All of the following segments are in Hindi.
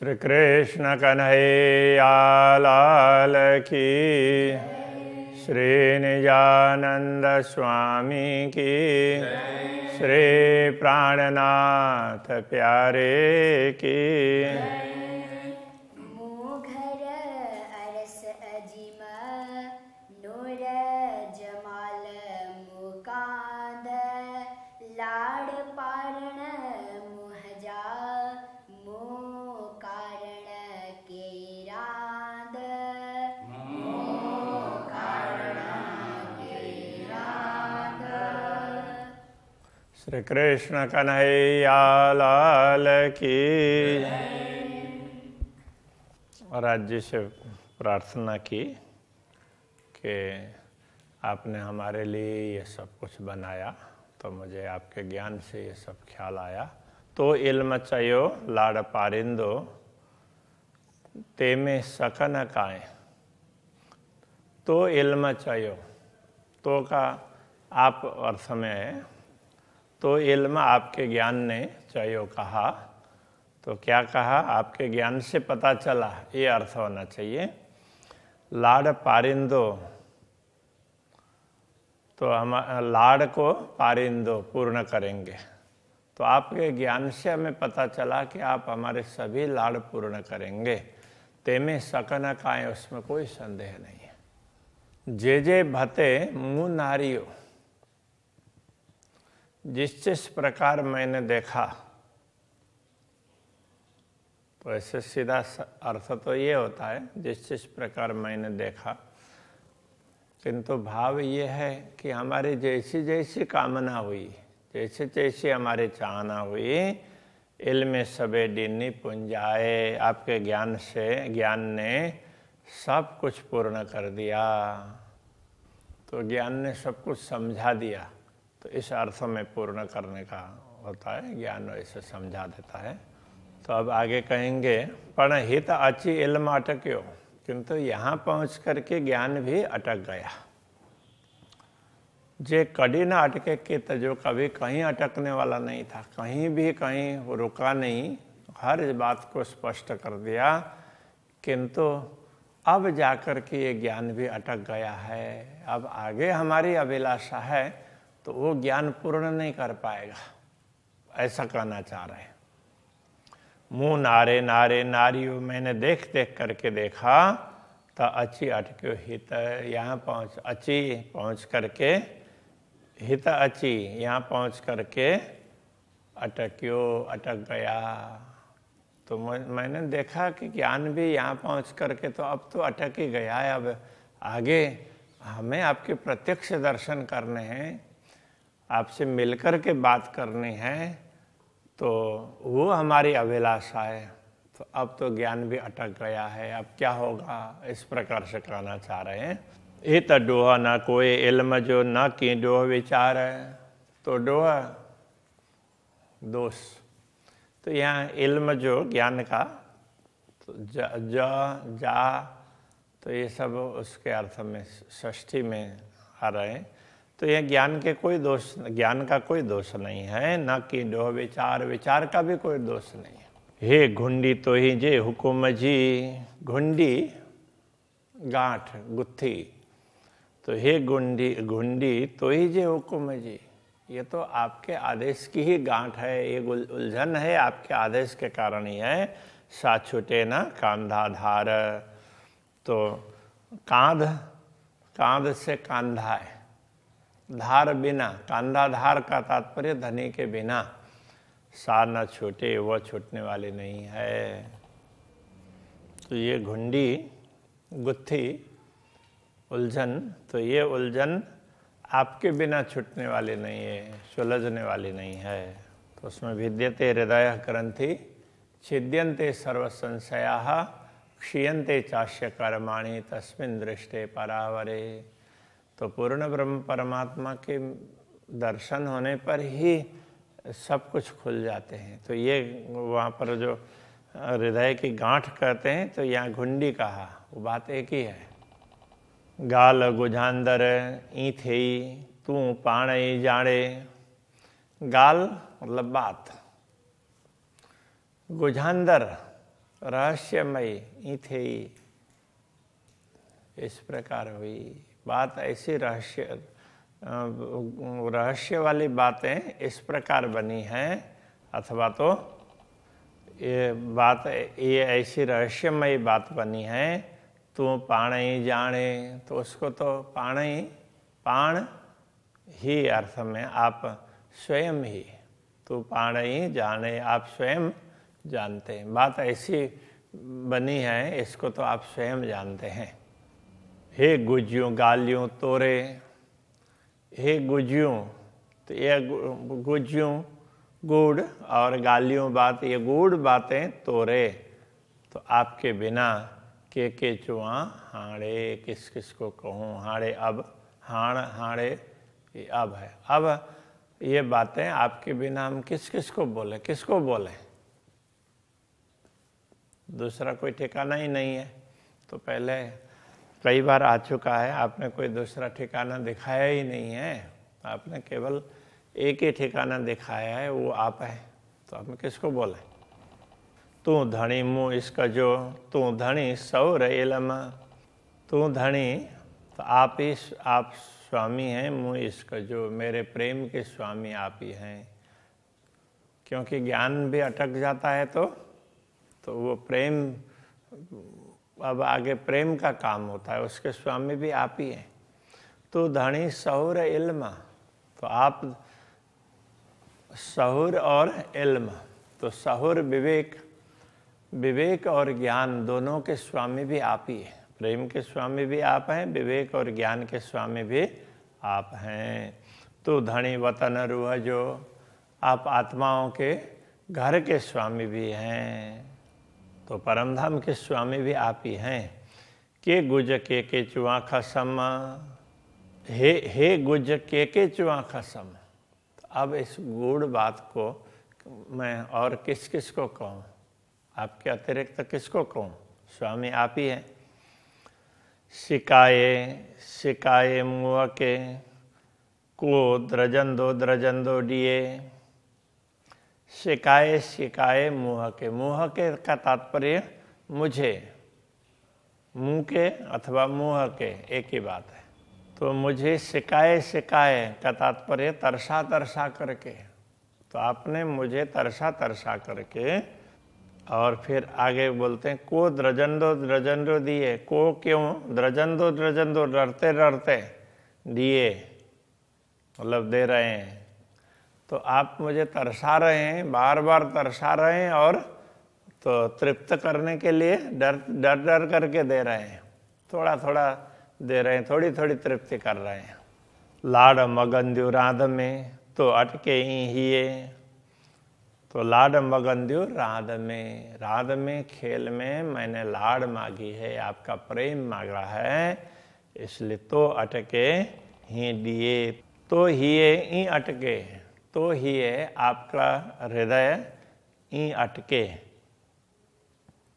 श्री कृष्ण कन्हैया लाल की, श्री निजानंद स्वामी की, श्री प्राणनाथ प्यारे की। मुघर अरस अजिम नूर जमाल मुकांद लाड़ पारण मुहजा मुकारण के रांद श्री कृष्ण कन्हैया लाल की। और आज जी से प्रार्थना की कि आपने हमारे लिए ये सब कुछ बनाया, तो मुझे आपके ज्ञान से ये सब ख्याल आया। तो इल्म चयो लाड़ पारिंदो ते में सकन काए। तो इल्म चयो, तो का आप अर्थ में है, तो इल्म आपके ज्ञान ने चयो कहा, तो क्या कहा? आपके ज्ञान से पता चला, ये अर्थ होना चाहिए। लाड़ पारिंदो, तो हम लाड़ को पारिंदो पूर्ण करेंगे। तो आपके ज्ञान से हमें पता चला कि आप हमारे सभी लाड़ पूर्ण करेंगे। तेमें सकन काए, उसमें कोई संदेह नहीं है। जे भते मुँह नारियो, जिस प्रकार मैंने देखा, तो ऐसे सीधा अर्थ तो ये होता है जिस प्रकार मैंने देखा, किंतु भाव ये है कि हमारी जैसी जैसी कामना हुई, जैसे जैसे हमारी चाहना हुई, इल्म सबे डिन्नी पुंजाए, आपके ज्ञान से ज्ञान ने सब कुछ पूर्ण कर दिया। तो ज्ञान ने सब कुछ समझा दिया, तो इस अर्थ में पूर्ण करने का होता है, ज्ञान ऐसे समझा देता है। तो अब आगे कहेंगे, पण हित अची इल्म अटक्यो, किंतु यहाँ पहुँच करके ज्ञान भी अटक गया। जे कड़ी ना अटके कि तो जो कभी कहीं अटकने वाला नहीं था, कहीं भी कहीं वो रुका नहीं, हर बात को स्पष्ट कर दिया, किंतु अब जाकर के ये ज्ञान भी अटक गया है। अब आगे हमारी अभिलाषा है तो वो ज्ञान पूर्ण नहीं कर पाएगा, ऐसा कहना चाह रहे हैं। मुँह नारे नारे नारियों, मैंने देख देख करके देखा, तो अच्छी अटक्यो हित, यहाँ पहुँच अच्छी पहुँच करके, हित अच्छी यहाँ पहुँच करके अटक्यो अटक गया। तो मैंने देखा कि ज्ञान भी यहाँ पहुँच करके तो अब तो अटक ही गया है। अब आगे हमें आपके प्रत्यक्ष दर्शन करने हैं, आपसे मिलकर के बात करनी है, तो वो हमारी अभिलाषा है। तो अब तो ज्ञान भी अटक गया है, अब क्या होगा, इस प्रकार से कहना चाह रहे हैं। ये तो डोह न कोई इल्म जो न की डोह विचार है, तो डोह दोष, तो यहाँ इल्म जो ज्ञान का, तो जा, तो ये सब उसके अर्थ में षष्ठी में आ रहे हैं। तो यह ज्ञान के कोई दोष, ज्ञान का कोई दोष नहीं है, न कि डोह विचार, विचार का भी कोई दोष नहीं है। हे घुंडी तो ही जे हुकुम जी, घुंडी गांठ गुत्थी, तो हे घुंडी तो ही जे हुकुम जी, ये तो आपके आदेश की ही गांठ है, ये उलझन है आपके आदेश के कारण ही है। सा छूटे न कांधा धार, तो कांध से कांधा है, धार बिना, कांधा धार का तात्पर्य धनी के बिना, सा न छूटे, वह छूटने वाली नहीं है। तो ये घुंडी गुत्थी उलझन, तो ये उलझन आपके बिना छूटने वाली नहीं है, सुलझने वाली नहीं है। तो उसमें विद्यते हृदय ग्रंथि छिद्यन्ते सर्व संशयाः क्षीयन्ते चास्य कर्माणि तस्मिन् दृष्टे परावरे। तो पूर्ण ब्रह्म परमात्मा के दर्शन होने पर ही सब कुछ खुल जाते हैं। तो ये वहाँ पर जो हृदय की गांठ कहते हैं, तो यहाँ घुंडी कहा, वो बात एक ही है। गाल गुझांदर ई थे तू पाणई जाने, गाल मतलब बात, गुझांदर रहस्यमयी ई थे। इस प्रकार हुई बात, ऐसी रहस्य वाली बातें इस प्रकार बनी हैं, अथवा तो ये ऐसी रहस्यमयी बात बनी है। तू पाण ही जाने, तो उसको तो पाण ही अर्थ में आप स्वयं ही, तू पाण ही जाने, आप स्वयं जानते हैं। बात ऐसी बनी है, इसको तो आप स्वयं जानते हैं। हे गुज्यों गालियों तोरे, हे गुज्यों, तो ये गुज्यों गुड़ और गालियों बात, ये गुड़ बातें तोरे, तो आपके बिना के चुआ हाड़े, किस किस को कहूँ। हाड़े अब, हाड़े ये अब है। अब ये बातें आपके बिना हम किस किस को बोले, किसको बोले, दूसरा कोई ठिकाना ही नहीं है। तो पहले कई बार आ चुका है, आपने कोई दूसरा ठिकाना दिखाया ही नहीं है, आपने केवल एक ही ठिकाना दिखाया है, वो आप है। तो आप किसको बोले। तू धनी मुँह इसका जो, तू धनी सौर इलम, तू धनी, तो आप स्वामी हैं, मुँह इसका जो, मेरे प्रेम के स्वामी आप ही हैं। क्योंकि ज्ञान भी अटक जाता है तो वो प्रेम, अब आगे प्रेम का काम होता है, उसके स्वामी भी आप ही हैं। तो धनी सहूर इल्म, तो आप सहूर और इल्म, तो सहूर विवेक और ज्ञान दोनों के स्वामी भी आप ही हैं। प्रेम के स्वामी भी आप हैं, विवेक और ज्ञान के स्वामी भी आप हैं। तो धनी वतन रूह जो, आप आत्माओं के घर के स्वामी भी हैं, तो परमधाम के स्वामी भी आप ही हैं। के गुज के चुआ खसम, हे गुज के चुआ खसम। तो अब इस गूढ़ बात को मैं और किस किस को कहूँ, आपके अतिरिक्त किसको कहूँ, स्वामी आप ही हैं। सिकाए मुँह के को द्रजन दो दिए। सिकाए मुँह के का तात्पर्य मुझे, मुँह के अथवा मुँह के एक ही बात है। तो मुझे सिकाए का तात्पर्य तरसा करके, तो आपने मुझे तरसा करके, और फिर आगे बोलते हैं को द्रजंदो दिए। को क्यों, द्रजंदो डरते दिए, मतलब दे रहे हैं। तो आप मुझे तरसा रहे हैं, बार बार तरसा रहे हैं, और तो तृप्त करने के लिए डर करके दे रहे हैं, थोड़ा दे रहे हैं, थोड़ी तृप्ति कर रहे हैं। लाड मगन द्यू राध में, तो अटके ही, तो लाड मगन द्यू राध में खेल में मैंने लाड मांगी है, आपका प्रेम मांगा है, इसलिए तो अटके ही दिए। तो ही अटके, तो ही आपका हृदय ही अटके,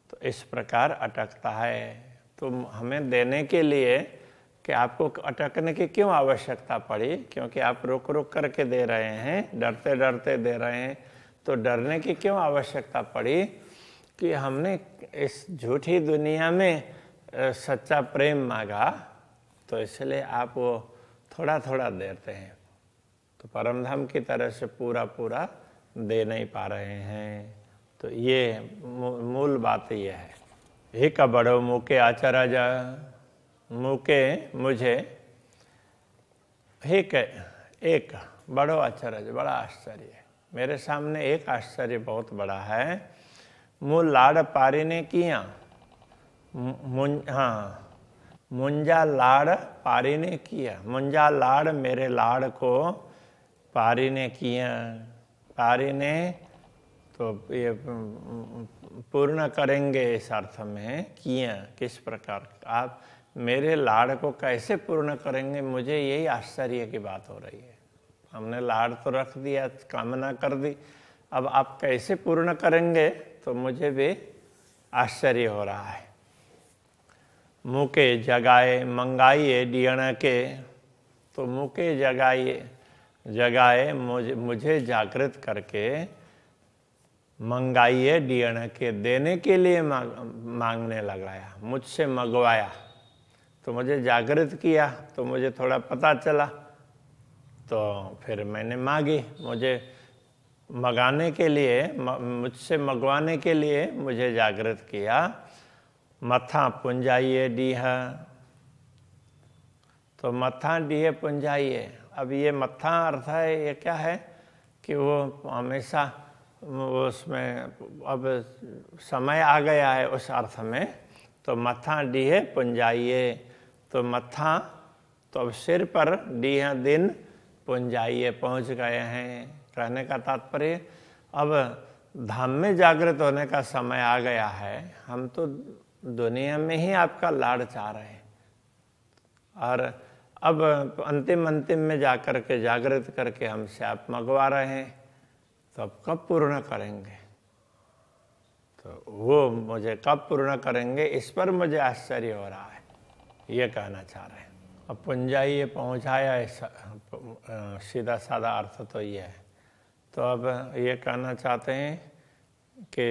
तो इस प्रकार अटकता है। तो हमें देने के लिए कि आपको अटकने की क्यों आवश्यकता पड़ी, क्योंकि आप रुक करके दे रहे हैं, डरते दे रहे हैं। तो डरने की क्यों आवश्यकता पड़ी कि हमने इस झूठी दुनिया में सच्चा प्रेम मांगा, तो इसलिए आप वो थोड़ा देते हैं। तो परमधाम की तरह से पूरा दे नहीं पा रहे हैं। तो ये मूल बात ये है। हे का बड़ो मुके आचार्य जा, मुके मुझे, एक बड़ो आश्चर्य, बड़ा आश्चर्य है मेरे सामने, एक आश्चर्य बहुत बड़ा है। मूल लाड़ पारी ने किया, मुंजा लाड़ पारी ने किया, मुंजा लाड़ मेरे लाड़ को पारी ने किया। पारी ने तो ये पूर्ण करेंगे इस अर्थ में, किया किस प्रकार, आप मेरे लाड़ को कैसे पूर्ण करेंगे, मुझे यही आश्चर्य की बात हो रही है। हमने लाड़ तो रख दिया, कामना कर दी, अब आप कैसे पूर्ण करेंगे, तो मुझे भी आश्चर्य हो रहा है। मुके जगाए मंगाइए डियण के, तो मुके जगाए मुझे जागृत करके मंगाइए डियण के, देने के लिए मांगने लगाया, मुझसे मंगवाया। तो मुझे जागृत किया, तो मुझे थोड़ा पता चला, तो फिर मैंने मांगी। मुझे मंगाने के लिए, मुझसे मंगवाने के लिए मुझे जागृत किया। मथा पुंजाइए डीह, तो मथा डीह पुंजाइए। अब ये मथा अर्थ है, ये क्या है कि वो हमेशा उसमें अब समय आ गया है उस अर्थ में। तो मथा डीह पुंजाइए, तो मथा तो अब सिर पर, डीह दिन, पुंजाइए पहुंच गए हैं। कहने का तात्पर्य अब धाम में जागृत होने का समय आ गया है। हम तो दुनिया में ही आपका लाड़ चाह रहे हैं, और अब अंतिम में जाकर के जागृत करके हमसे आप मंगवा रहे हैं, तो अब कब पूर्ण करेंगे? तो वो मुझे कब पूर्ण करेंगे, इस पर मुझे आश्चर्य हो रहा है, ये कहना चाह रहे हैं। अब पुंजाइए पहुँचाया, सीधा साधा अर्थ तो ये है। तो अब ये कहना चाहते हैं कि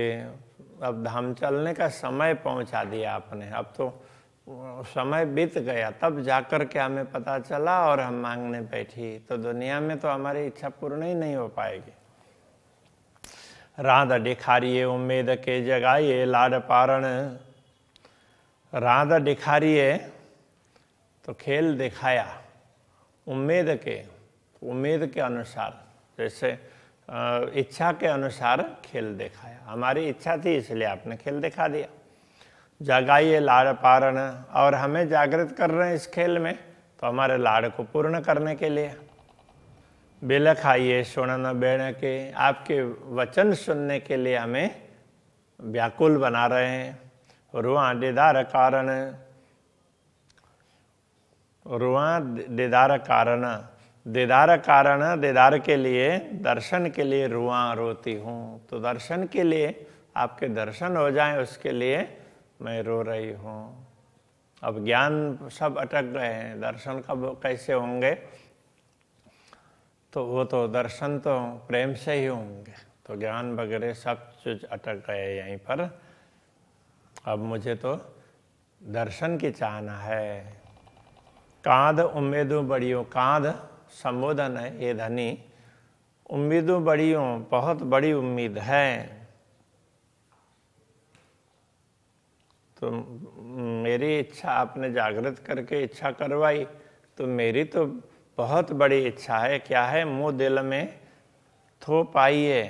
अब धाम चलने का समय पहुंचा दिया आपने, अब तो समय बीत गया, तब जाकर के हमें पता चला और हम मांगने बैठी। तो दुनिया में तो हमारी इच्छा पूर्ण ही नहीं हो पाएगी। राध दिखारिए उम्मीद के जगाइए लाड पारण। राध दिखारिए तो खेल दिखाया, उम्मीद के अनुसार, जैसे इच्छा के अनुसार खेल दिखाया। हमारी इच्छा थी इसलिए आपने खेल दिखा दिया। जगाइए लाड़ पारण, और हमें जागृत कर रहे हैं इस खेल में, तो हमारे लाड़ को पूर्ण करने के लिए। बिलखाइए सुनन बेण के, आपके वचन सुनने के लिए हमें व्याकुल बना रहे हैं। रुआ दीदार कारण, रुआ दीदार कारण, दीदार कारण, दीदार के लिए, दर्शन के लिए रुआ रोती हूँ। तो दर्शन के लिए, आपके दर्शन हो जाएं उसके लिए मैं रो रही हूँ। अब ज्ञान सब अटक गए हैं, दर्शन कब कैसे होंगे? तो वो तो दर्शन तो प्रेम से ही होंगे। तो ज्ञान वगैरह सब चीज अटक गए यहीं पर। अब मुझे तो दर्शन की चाहना है। कांध उम्मीदों बड़ियों, कांध संबोधन है, ये धनी, उम्मीदों बड़ियों, बहुत बड़ी उम्मीद है। तो मेरी इच्छा आपने जागृत करके इच्छा करवाई, तो मेरी तो बहुत बड़ी इच्छा है। क्या है? मुंह दिल में थो पाइए,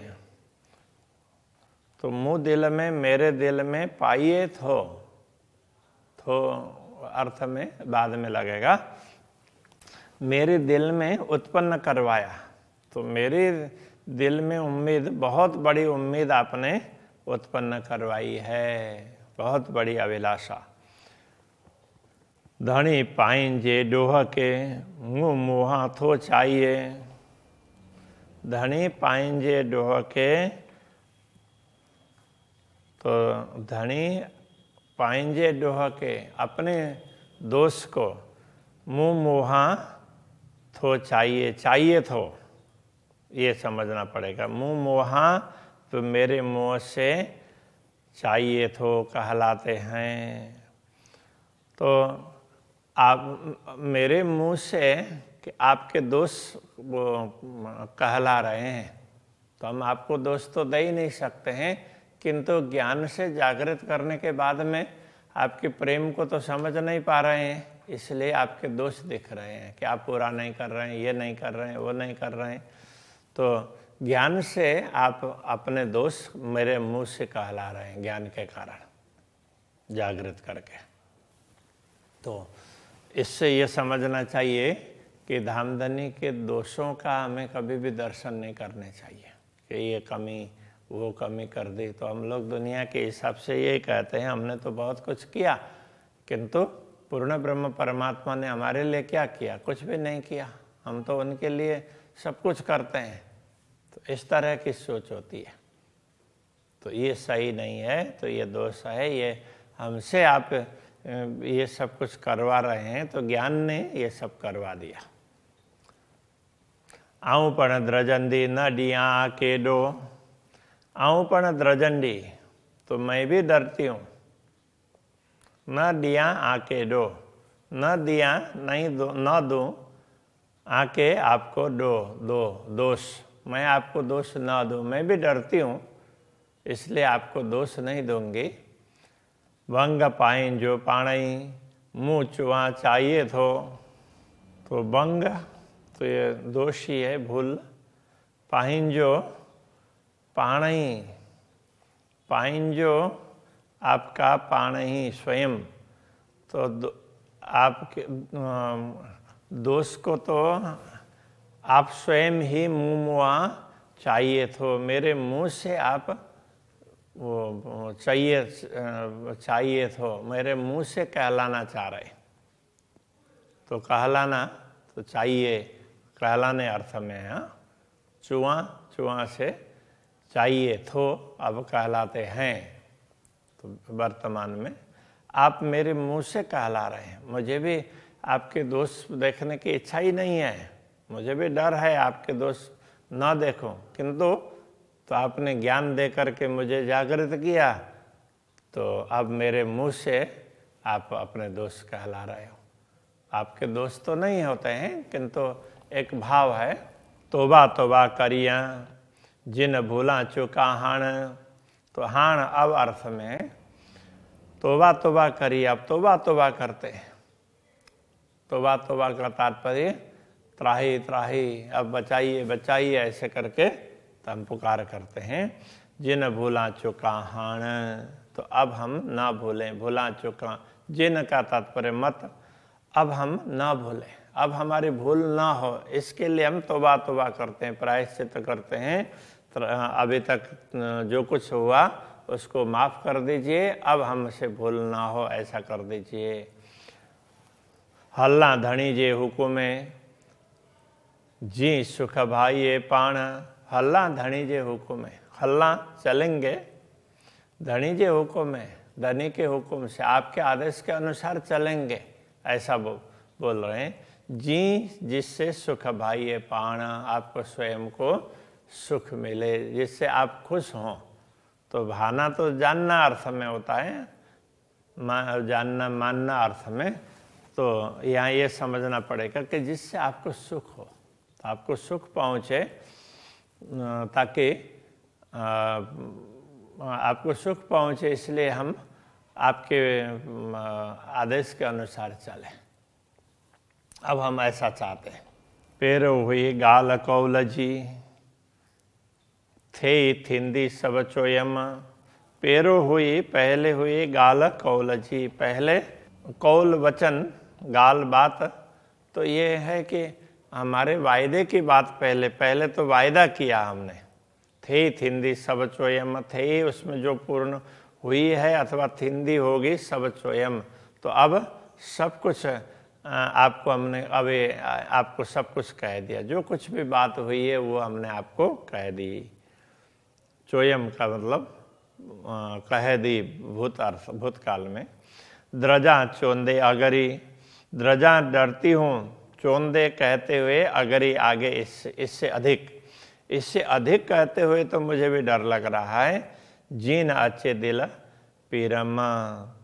तो मुंह दिल में, मेरे दिल में पाइए थो अर्थ में बाद में लगेगा। मेरे दिल में उत्पन्न करवाया, तो मेरे दिल में उम्मीद, बहुत बड़ी उम्मीद आपने उत्पन्न करवाई है, बहुत बड़ी अभिलाषा। धनी पाइन जे डोह के, मुँह मुहा थो चाहिए। धनी पाइन जे डोह के, तो धनी पाइन जे डोह के, अपने दोष को, मुँह मुहा थो चाहिए, चाहिए थो, ये समझना पड़ेगा। मुँह मुहा तो मेरे मुँह से चाहिए थो कहलाते हैं। तो आप मेरे मुंह से कि आपके दोष वो कहला रहे हैं, तो हम आपको दोष तो दे ही नहीं सकते हैं, किंतु ज्ञान से जागृत करने के बाद में आपके प्रेम को तो समझ नहीं पा रहे हैं, इसलिए आपके दोष दिख रहे हैं कि आप पूरा नहीं कर रहे हैं, ये नहीं कर रहे हैं, वो नहीं कर रहे हैं। तो ज्ञान से आप अपने दोष मेरे मुंह से कहला रहे हैं, ज्ञान के कारण जागृत करके। तो इससे ये समझना चाहिए कि धामधनी के दोषों का हमें कभी भी दर्शन नहीं करने चाहिए कि ये कमी, वो कमी कर दी। तो हम लोग दुनिया के हिसाब से यही कहते हैं, हमने तो बहुत कुछ किया, किंतु पूर्ण ब्रह्म परमात्मा ने हमारे लिए क्या किया? कुछ भी नहीं किया। हम तो उनके लिए सब कुछ करते हैं। तो इस तरह की सोच होती है, तो ये सही नहीं है, तो ये दोष है। ये हमसे आप ये सब कुछ करवा रहे हैं, तो ज्ञान ने ये सब करवा दिया। आऊं पण द्रजंदी न डिया के डो, आऊँ पण द्रजंडी, तो मैं भी डरती हूँ। न दिया आके दो, न दिया नहीं दो, न दूँ आके आपको दो दोष, मैं आपको दोष न दूँ, मैं भी डरती हूँ, इसलिए आपको दोष नहीं दूंगी। भंग पाइन जो पाणई, मुँह चुआ चाहिए तो भंग तो ये दोष ही है, भूल। पाइन जो पाणई, पाइन जो आपका पाणई स्वयं, तो आपके दोष को तो आप स्वयं ही मुँह मुआ चाहिए तो, मेरे मुँह से आप वो चाहिए तो, मेरे मुंह से कहलाना चाह रहे। तो कहलाना तो चाहिए, कहलाने अर्थ में है। चुआ से चाहिए तो अब कहलाते हैं। तो वर्तमान में आप मेरे मुंह से कहला रहे हैं। मुझे भी आपके दोष देखने की इच्छा ही नहीं है, मुझे भी डर है आपके दोष न देखूं, किंतु तो आपने ज्ञान दे करके मुझे जागृत किया, तो अब मेरे मुंह से आप अपने दोष कहला रहे हो। आपके दोष तो नहीं होते हैं, किंतु एक भाव है, तोबा तोबा करिया जिन भूला चुका हाण। तो हाण अब अर्थ में तोबा तोबा करिए, अब तोबा तोबा करते हैं। तोबा तोबा का तात्पर्य त्राही त्राही, अब बचाइए बचाइए ऐसे करके तो हम पुकार करते हैं। जिन भूला चुका हाण, तो अब हम ना भूलें। भूला चुका, जिन का तात्पर्य मत, अब हम ना भूलें, अब हमारी भूल ना हो, इसके लिए हम तौबा तौबा करते हैं, प्रायश्चित करते हैं। अभी तक जो कुछ हुआ उसको माफ़ कर दीजिए, अब हमसे भूल ना हो ऐसा कर दीजिए। हल्ला धनी जे हुकुमे, जी सुख भाई पाण। हल्ला धनी जे हुकुम है, हल्ला चलेंगे धनी जे हुकुम है, धनी के हुक्म से, आपके आदेश के अनुसार चलेंगे, ऐसा बोल रहे हैं। जी जिससे सुख भाई पाण, आपको स्वयं को सुख मिले, जिससे आप खुश हों। तो भाना तो जानना अर्थ में होता है, जानना मानना अर्थ में। तो यहाँ ये समझना पड़ेगा कि जिससे आपको सुख हो, तो आपको सुख पहुँचे, ताकि आपको सुख पहुँचे, इसलिए हम आपके आदेश के अनुसार चलें। अब हम ऐसा चाहते हैं। पेरो हुई गाल कौलजी, थे थिंदी सब चोयम। पेरो हुई पहले हुई गाल कौलजी, पहले कौल वचन, गाल बात, तो ये है कि हमारे वायदे की बात पहले तो वायदा किया हमने। थे थिंदी सब चोयम, थे उसमें जो पूर्ण हुई है अथवा थिंदी होगी सब चोयम, तो अब सब कुछ आपको हमने अभी आपको सब कुछ कह दिया, जो कुछ भी बात हुई है वो हमने आपको कह दी। चोयम का मतलब कह दी भूतकाल में। द्रजा चोंदे अगरी, द्रजा डरती हूँ, चोंदे कहते हुए, अगरी आगे इससे अधिक कहते हुए तो मुझे भी डर लग रहा है। जी न अच्छे दिल पीरम,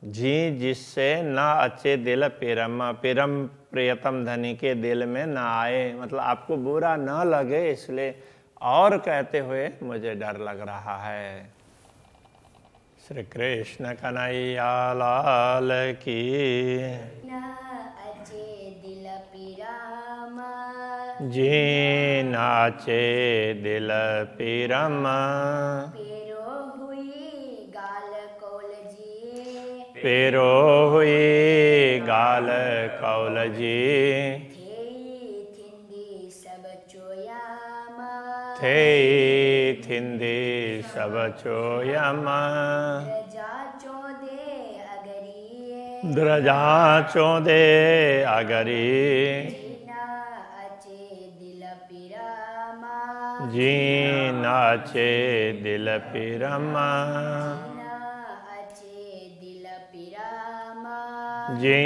जी जिससे ना अच्छे दिल पीरम, पीरम प्रियतम धनी के दिल में ना आए, मतलब आपको बुरा ना लगे, इसलिए और कहते हुए मुझे डर लग रहा है। श्री कृष्ण कन्हैया लाल की। ना अच्छे दिल पीरम, जी नाचे दिल पीरम। पेरो हुई गाल कौलजी, पेरो हुई गाल कौलजी। थे थिंदी सब चोयम, थे थिंदी सब चोयम। द्रजा चोदे अगरी, द्रजा चोदे अगरी। जीना अच्छे दिल पीरम, जी नाचे दिल पीरम। जीना अच्छे दिल पीरम। जी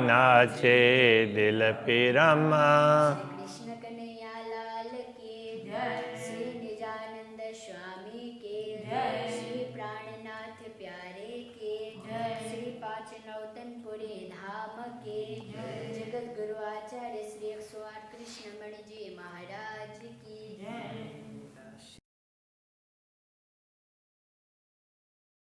नाचे दिल पीरम। कृष्ण कन्हैया लाल की जय, श्री निजानंद स्वामी की पाँच नौतनपुरी धाम के जगत गुरु आचार्य श्री 108 कृष्णमणि जी